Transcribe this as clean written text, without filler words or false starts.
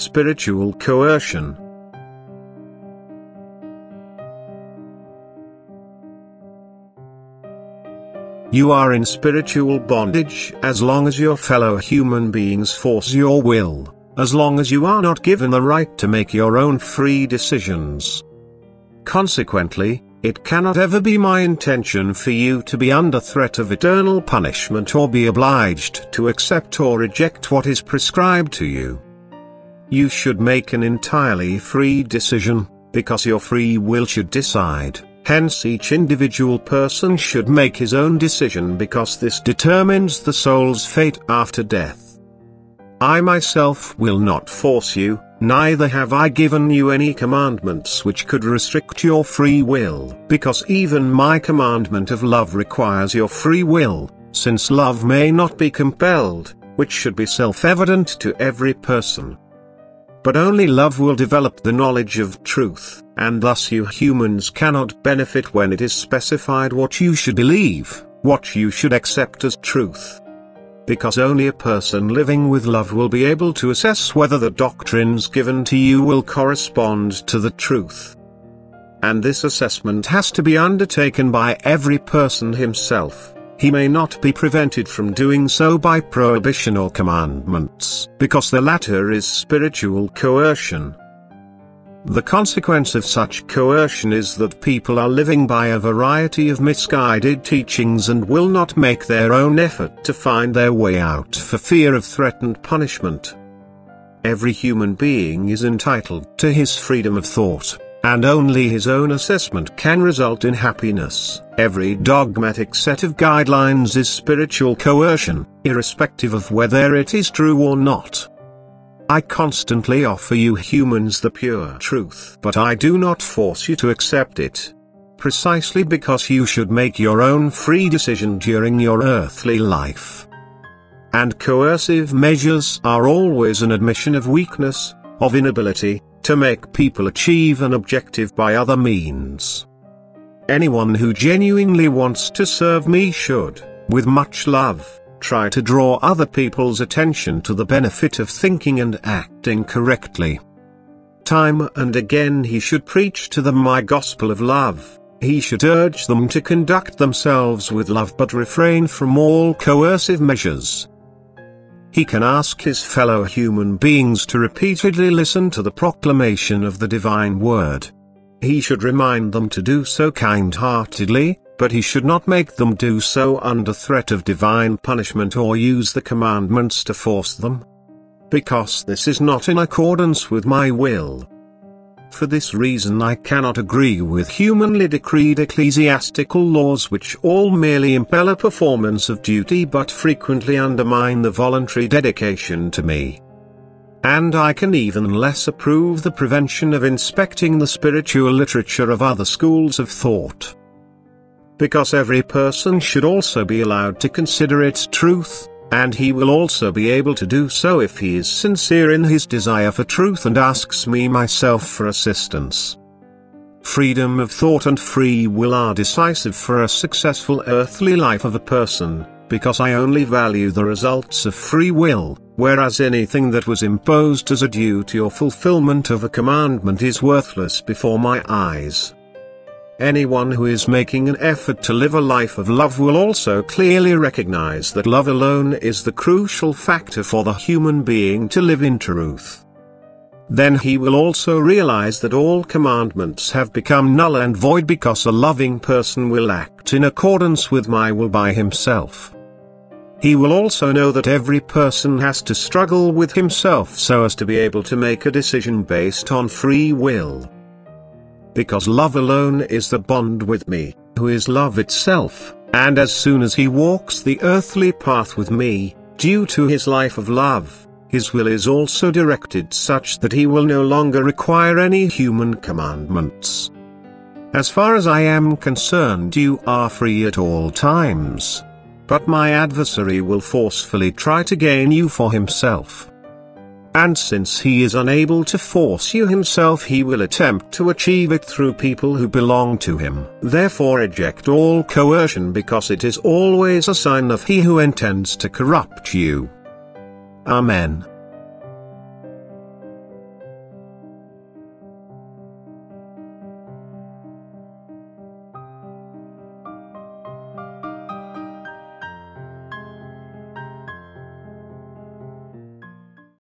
spiritual coercion. You are in spiritual bondage as long as your fellow human beings force your will, as long as you are not given the right to make your own free decisions. Consequently, it cannot ever be my intention for you to be under threat of eternal punishment or be obliged to accept or reject what is prescribed to you. You should make an entirely free decision, because your free will should decide. Hence each individual person should make his own decision because this determines the soul's fate after death. I myself will not force you, neither have I given you any commandments which could restrict your free will, because even my commandment of love requires your free will, since love may not be compelled, which should be self-evident to every person. But only love will develop the knowledge of truth, and thus you humans cannot benefit when it is specified what you should believe, what you should accept as truth. Because only a person living with love will be able to assess whether the doctrines given to you will correspond to the truth. And this assessment has to be undertaken by every person himself. He may not be prevented from doing so by prohibition or commandments, because the latter is spiritual coercion. The consequence of such coercion is that people are living by a variety of misguided teachings and will not make their own effort to find their way out for fear of threatened punishment. Every human being is entitled to his freedom of thought, and only his own assessment can result in happiness. Every dogmatic set of guidelines is spiritual coercion, irrespective of whether it is true or not. I constantly offer you humans the pure truth, but I do not force you to accept it. Precisely because you should make your own free decision during your earthly life. And coercive measures are always an admission of weakness, of inability, to make people achieve an objective by other means. Anyone who genuinely wants to serve me should, with much love, try to draw other people's attention to the benefit of thinking and acting correctly. Time and again he should preach to them my gospel of love. He should urge them to conduct themselves with love but refrain from all coercive measures. He can ask his fellow human beings to repeatedly listen to the proclamation of the divine word. He should remind them to do so kind-heartedly, but he should not make them do so under threat of divine punishment or use the commandments to force them. Because this is not in accordance with my will. For this reason I cannot agree with humanly decreed ecclesiastical laws which all merely impel a performance of duty but frequently undermine the voluntary dedication to me. And I can even less approve the prevention of inspecting the spiritual literature of other schools of thought. Because every person should also be allowed to consider its truth, and he will also be able to do so if he is sincere in his desire for truth and asks me myself for assistance. Freedom of thought and free will are decisive for a successful earthly life of a person, because I only value the results of free will, whereas anything that was imposed as a duty or fulfillment of a commandment is worthless before my eyes. Anyone who is making an effort to live a life of love will also clearly recognize that love alone is the crucial factor for the human being to live in truth. Then he will also realize that all commandments have become null and void because a loving person will act in accordance with my will by himself. He will also know that every person has to struggle with himself so as to be able to make a decision based on free will. Because love alone is the bond with me, who is love itself, and as soon as he walks the earthly path with me, due to his life of love, his will is also directed such that he will no longer require any human commandments. As far as I am concerned, you are free at all times. But my adversary will forcefully try to gain you for himself. And since he is unable to force you himself, he will attempt to achieve it through people who belong to him. Therefore reject all coercion, because it is always a sign of he who intends to corrupt you. Amen.